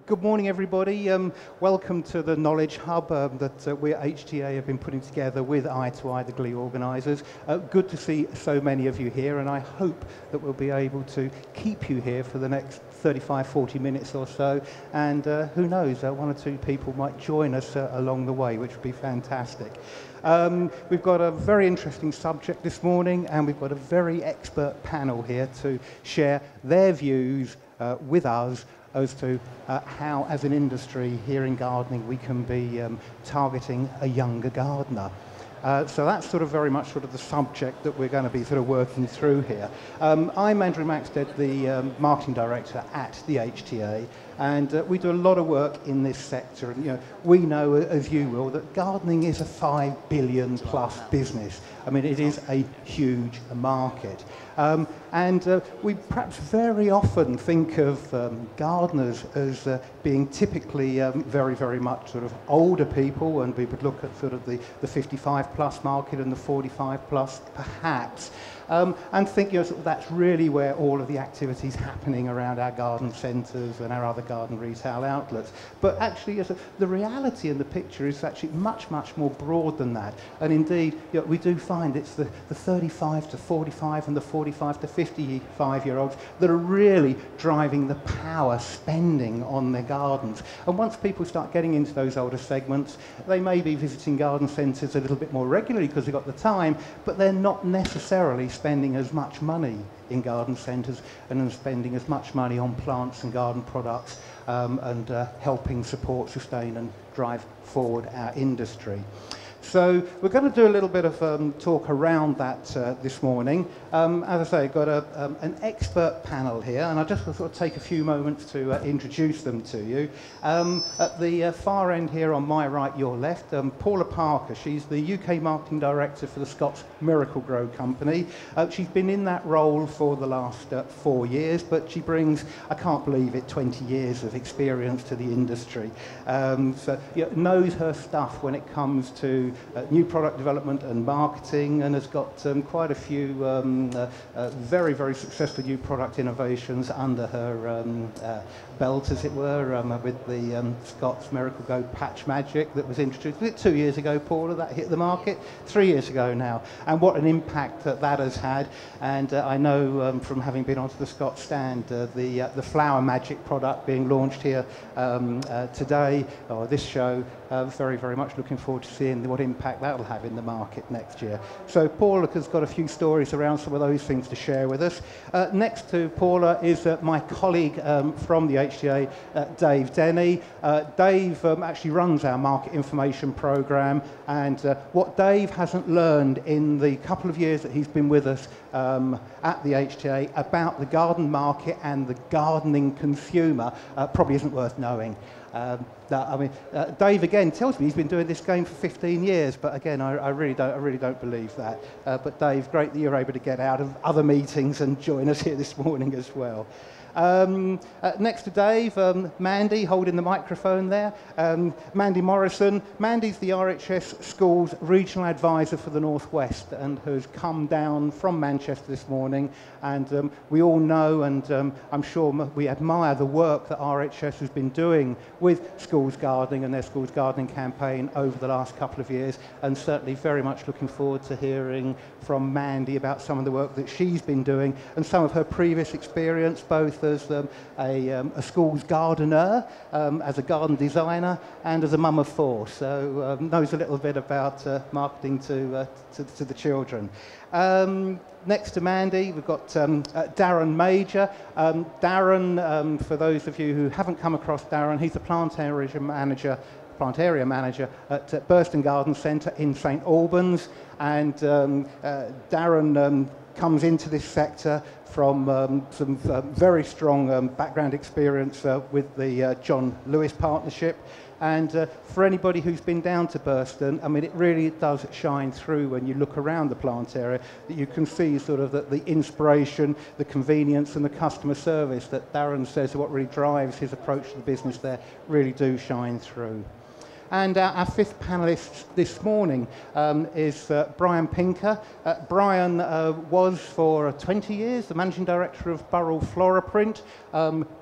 Good morning, everybody. Welcome to the Knowledge Hub that we at HTA have been putting together with HTA, the Glee organisers. Good to see so many of you here, and I hope that we'll be able to keep you here for the next 35, 40 minutes or so. And who knows, one or two people might join us along the way, which would be fantastic. We've got a very interesting subject this morning, and we've got a very expert panel here to share their views with us as to how, as an industry here in gardening, we can be targeting a younger gardener. So that's sort of very much sort of the subject that we're going to be sort of working through here. I'm Andrew Maxted, the Marketing Director at the HTA, and we do a lot of work in this sector. And we know, as you will, that gardening is a $5 billion plus business. I mean, it is a huge market. And we perhaps very often think of gardeners as being typically very, very much sort of older people, and we would look at sort of the 55 plus market and the 45 plus perhaps, and think that's really where all of the activities happening around our garden centres and our other garden retail outlets. But actually, the reality in the picture is actually much, much more broad than that. And indeed, we do find it's the 35 to 45 and the 45 to 55-year-olds that are really driving the power spending on their gardens. And once people start getting into those older segments, they may be visiting garden centres a little bit more regularly because they've got the time, but they're not necessarily spending as much money in garden centres and spending as much money on plants and garden products and helping support, sustain and drive forward our industry. So we're going to do a little bit of talk around that this morning. As I say, I've got an expert panel here, and I'll just sort of take a few moments to introduce them to you. At the far end here on my right, your left, Paula Parker. She's the UK Marketing Director for the Scots Miracle-Gro Company. She's been in that role for the last 4 years, but she brings, I can't believe it, 20 years of experience to the industry. So knows her stuff when it comes to new product development and marketing, and has got quite a few very, very successful new product innovations under her belt, as it were, with the Scots Miracle-Gro Patch Magic that was introduced. Was it 2 years ago, Paula, that hit the market? 3 years ago now. And what an impact that has had. And I know from having been onto the Scots stand, the Flower Magic product being launched here today, or this show, very, very much looking forward to seeing what impact that will have in the market next year. So Paula has got a few stories around some of those things to share with us. Next to Paula is my colleague from the HTA, Dave Denny. Dave actually runs our market information program, and what Dave hasn't learned in the couple of years that he's been with us at the HTA about the garden market and the gardening consumer probably isn't worth knowing. Dave again tells me he's been doing this game for 15 years, but again, I really don't believe that. But Dave, great that you're able to get out of other meetings and join us here this morning as well. Next to Dave, Mandy, holding the microphone there. Mandy Morrison. Mandy's the RHS Schools Regional Advisor for the North West and has come down from Manchester this morning. And we all know, and I'm sure we admire the work that RHS has been doing with schools gardening and their schools gardening campaign over the last couple of years, and certainly very much looking forward to hearing from Mandy about some of the work that she's been doing and some of her previous experience, both as a schools gardener, as a garden designer, and as a mum of four. So knows a little bit about marketing to the children. Next to Mandy, we've got Darren Major. Darren, for those of you who haven't come across Darren, he's the plant area manager at Burston Garden Centre in St Albans, and Darren comes into this sector from some very strong background experience with the John Lewis Partnership. And for anybody who's been down to Burston, I mean, it really does shine through when you look around the plant area, that you can see sort of the inspiration, the convenience and the customer service that Darren says what really drives his approach to the business there really do shine through. And our fifth panellist this morning is Brian Pinker. Brian was for 20 years the Managing Director of Burrell Floraprint.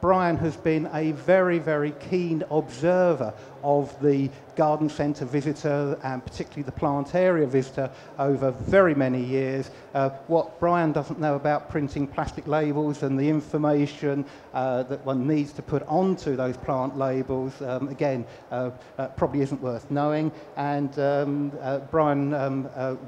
Brian has been a very, very keen observer of the garden centre visitor and particularly the plant area visitor over very many years. What Brian doesn't know about printing plastic labels and the information that one needs to put onto those plant labels, again, probably isn't worth knowing. And Brian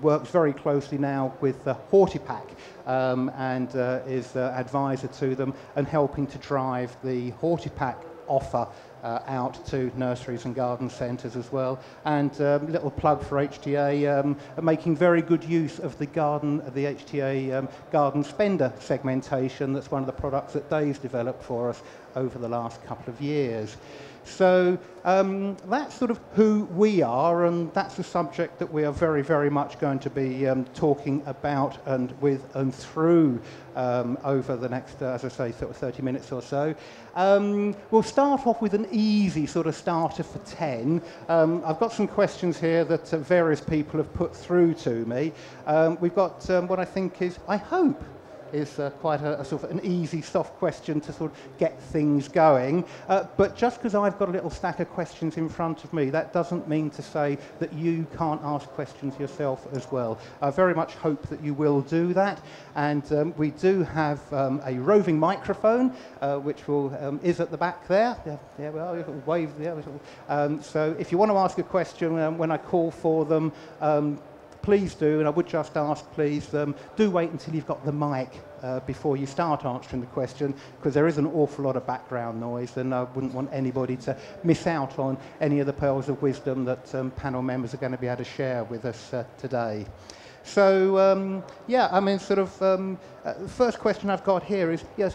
works very closely now with Hortipack and is advisor to them and helping to drive the Hortipack offer out to nurseries and garden centres as well. And little plug for HTA, making very good use of the HTA garden spender segmentation. That's one of the products that Dave's developed for us over the last couple of years. So that's sort of who we are, and that's the subject that we are very, very much going to be talking about and with and through over the next, as I say, sort of 30 minutes or so. We'll start off with an easy sort of starter for 10. I've got some questions here that various people have put through to me. We've got what I think is, I hope, is quite a sort of an easy, soft question to sort of get things going. But just because I've got a little stack of questions in front of me, that doesn't mean to say that you can't ask questions yourself as well. I very much hope that you will do that. And we do have a roving microphone, which is at the back there. Yeah, well, wave there. So if you want to ask a question when I call for them, please do, and I would just ask, please, do wait until you've got the mic before you start answering the question, because there is an awful lot of background noise, and I wouldn't want anybody to miss out on any of the pearls of wisdom that panel members are going to be able to share with us today. So, yeah, I mean, sort of, the first question I've got here is, yeah,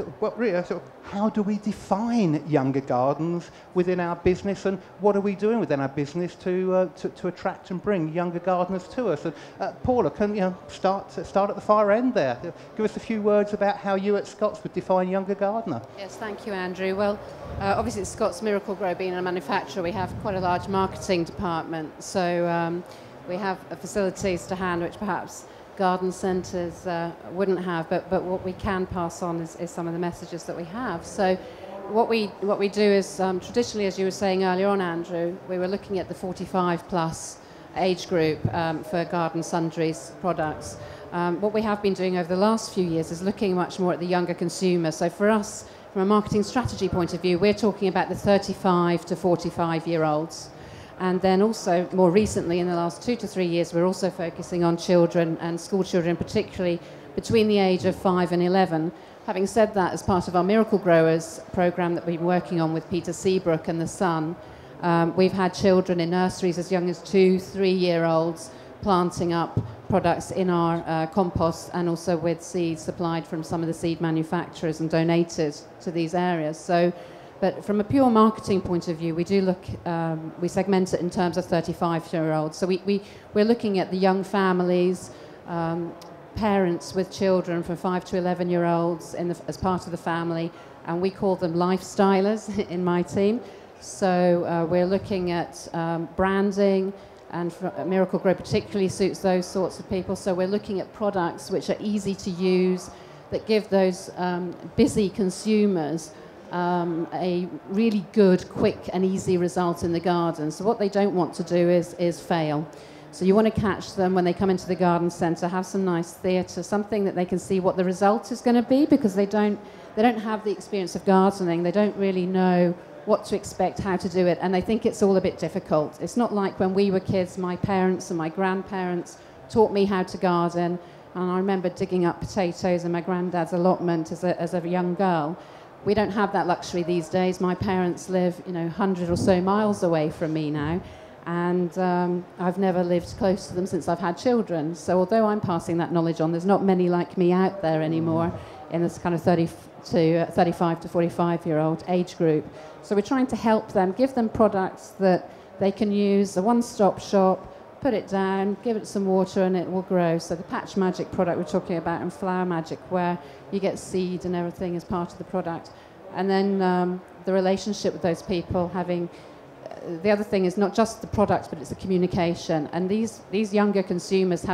how do we define younger gardens within our business, and what are we doing within our business to attract and bring younger gardeners to us? And Paula, can you start at the far end there? Give us a few words about how you at Scott's would define younger gardener. Yes, thank you, Andrew. Well, obviously at Scott's Miracle-Gro, being a manufacturer, we have quite a large marketing department. So we have facilities to hand which perhaps garden centres wouldn't have, but what we can pass on is some of the messages that we have. So what we do is, traditionally, as you were saying earlier on, Andrew, we were looking at the 45 plus age group for garden sundries products. What we have been doing over the last few years is looking much more at the younger consumer. So for us, from a marketing strategy point of view, we're talking about the 35 to 45-year-olds. And then also, more recently, in the last 2 to 3 years, we're also focusing on children and school children, particularly between the age of 5 and 11. Having said that, as part of our Miracle Growers program that we've been working on with Peter Seabrook and the Sun, we've had children in nurseries as young as 2, 3-year-olds planting up products in our compost, and also with seeds supplied from some of the seed manufacturers and donated to these areas. So, but from a pure marketing point of view, we do look, we segment it in terms of 35-year-olds. So we're looking at the young families, parents with children from 5 to 11-year-olds as part of the family, and we call them lifestylers in my team. So we're looking at branding, and Miracle-Gro particularly suits those sorts of people. So we're looking at products which are easy to use, that give those busy consumers a really good, quick and easy result in the garden. So what they don't want to do is fail. So you want to catch them when they come into the garden centre, have some nice theatre, something that they can see what the result is going to be, because they don't have the experience of gardening. They don't really know what to expect, how to do it, and they think it's all a bit difficult. It's not like when we were kids, my parents and my grandparents taught me how to garden, and I remember digging up potatoes in my granddad's allotment as a young girl. We don't have that luxury these days. My parents live, 100 or so miles away from me now, and I've never lived close to them since I've had children. So although I'm passing that knowledge on, there's not many like me out there anymore in this kind of 35 to 45-year-old age group. So we're trying to help them, give them products that they can use, a one-stop shop, put it down, give it some water, and it will grow. So the Patch Magic product we're talking about, and Flower Magic, where you get seed and everything as part of the product. And then the relationship with those people, having the other thing is not just the products, but it's the communication. And these younger consumers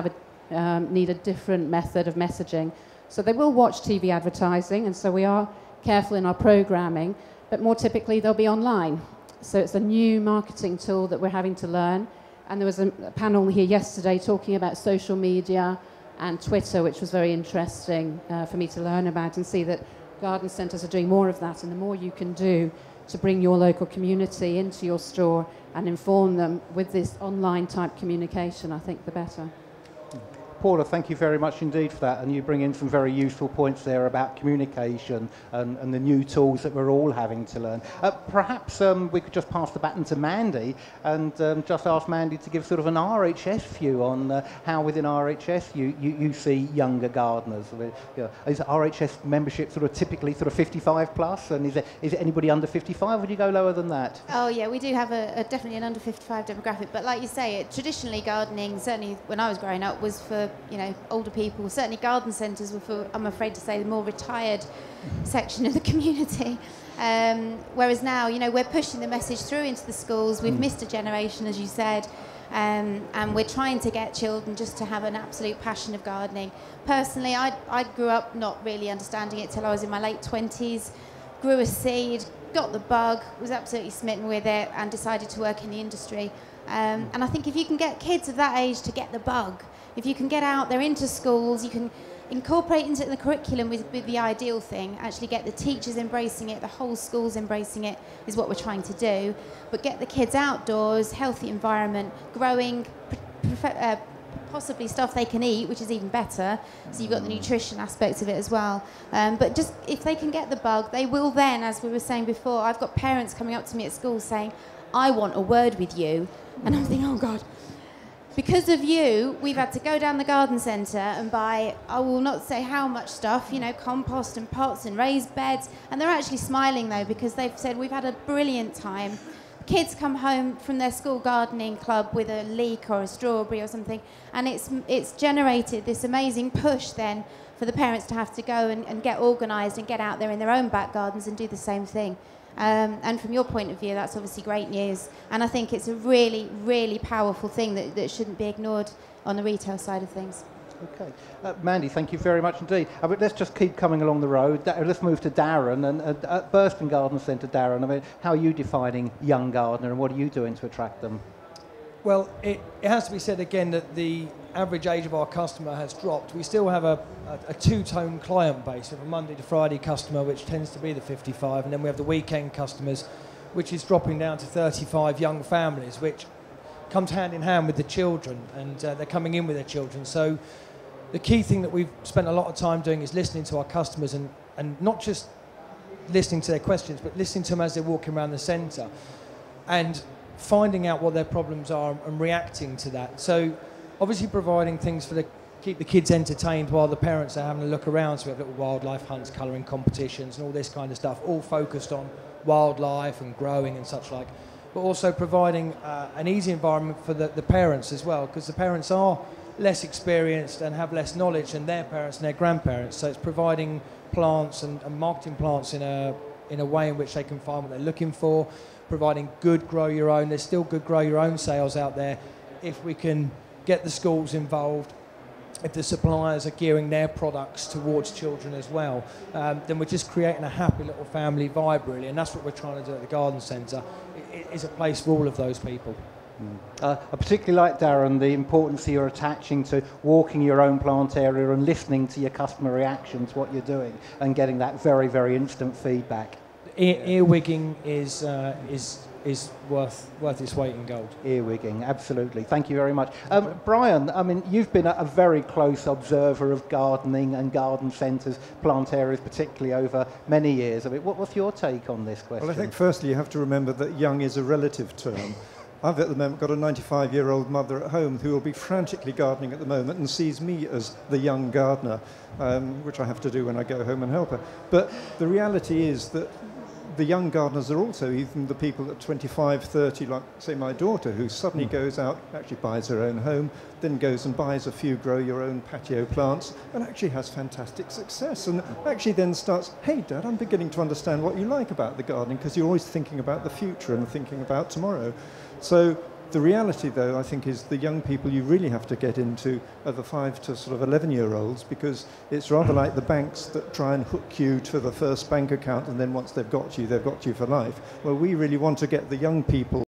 need a different method of messaging. So they will watch TV advertising, and so we are careful in our programming, but more typically they'll be online. So it's a new marketing tool that we're having to learn. And there was a panel here yesterday talking about social media and Twitter, which was very interesting for me to learn about and see that garden centres are doing more of that. And the more you can do to bring your local community into your store and inform them with this online type communication, I think the better. Paula, thank you very much indeed for that, and you bring in some very useful points there about communication and the new tools that we're all having to learn. Perhaps we could just pass the baton to Mandy and just ask Mandy to give sort of an RHS view on how within RHS you see younger gardeners. Is RHS membership sort of typically sort of 55 plus, and is it anybody under 55? Would you go lower than that? Oh yeah, we do have definitely an under 55 demographic, but like you say, traditionally gardening, certainly when I was growing up, was for older people. Certainly garden centres were for, I'm afraid to say, the more retired section of the community. Whereas now, we're pushing the message through into the schools. We've missed a generation, as you said, and we're trying to get children just to have an absolute passion of gardening. Personally, I grew up not really understanding it till I was in my late 20s, grew a seed, got the bug, was absolutely smitten with it, and decided to work in the industry. And I think if you can get kids of that age to get the bug, if you can get out there into schools, you can incorporate into the curriculum with the ideal thing, actually get the teachers embracing it, the whole school's embracing it, is what we're trying to do. But get the kids outdoors, healthy environment, growing, possibly stuff they can eat, which is even better. So you've got the nutrition aspects of it as well. But just if they can get the bug, they will then, as we were saying before, I've got parents coming up to me at school saying, I want a word with you. And I'm thinking, oh God. Because of you, we've had to go down the garden centre and buy, I will not say how much stuff, compost and pots and raised beds. And they're actually smiling, though, because they've said, we've had a brilliant time. Kids come home from their school gardening club with a leek or a strawberry or something, and it's generated this amazing push then for the parents to have to go and get organised and get out there in their own back gardens and do the same thing. And from your point of view, that's obviously great news. And I think it's a really, really powerful thing that shouldn't be ignored on the retail side of things. Okay. Mandy, thank you very much indeed. But let's just keep coming along the road. Let's move to Darren. And at Burston Garden Centre, Darren, how are you defining young gardener and what are you doing to attract them? Well, it has to be said again that the average age of our customer has dropped. We still have a two-tone client base. We have a Monday to Friday customer, which tends to be the 55, and then we have the weekend customers, which is dropping down to 35 young families, which comes hand in hand with the children, and they're coming in with their children. So the key thing that we've spent a lot of time doing is listening to our customers and not just listening to their questions, but listening to them as they're walking around the centre and finding out what their problems are and reacting to that. So obviously providing things for keep the kids entertained while the parents are having a look around. So we have little wildlife hunts, colouring competitions and all this kind of stuff, all focused on wildlife and growing and such like. But also providing an easy environment for the parents as well, because the parents are less experienced and have less knowledge than their parents and their grandparents. So it's providing plants and marketing plants in a way in which they can find what they're looking for, providing good grow your own. There's still good grow your own sales out there if we can get the schools involved, if the suppliers are gearing their products towards children as well, then we're just creating a happy little family vibe really, and that's what we're trying to do at the garden centre. It is a place for all of those people. I particularly like, Darren, the importance you're attaching to walking your own plant area and listening to your customer reaction to what you're doing and getting that very, very instant feedback. Earwigging is worth its weight in gold. Earwigging, absolutely. Thank you very much. Brian, you've been a very close observer of gardening and garden centres, plant areas particularly over many years. What's your take on this question? Well, I think firstly you have to remember that young is a relative term. I've at the moment got a 95-year-old mother at home who will be frantically gardening at the moment and sees me as the young gardener, which I have to do when I go home and help her. But the reality is that the young gardeners are also even the people at 25, 30, like, say, my daughter, who suddenly goes out, actually buys her own home, then goes and buys a few grow-your-own patio plants, and actually has fantastic success, and actually then starts, hey, Dad, I'm beginning to understand what you like about the gardening, because you're always thinking about the future and thinking about tomorrow. So the reality, though, I think, is the young people you really have to get into are the 5 to sort of 11-year-olds, because it's rather like the banks that try and hook you to the first bank account, and then once they've got you for life. Well, we really want to get the young people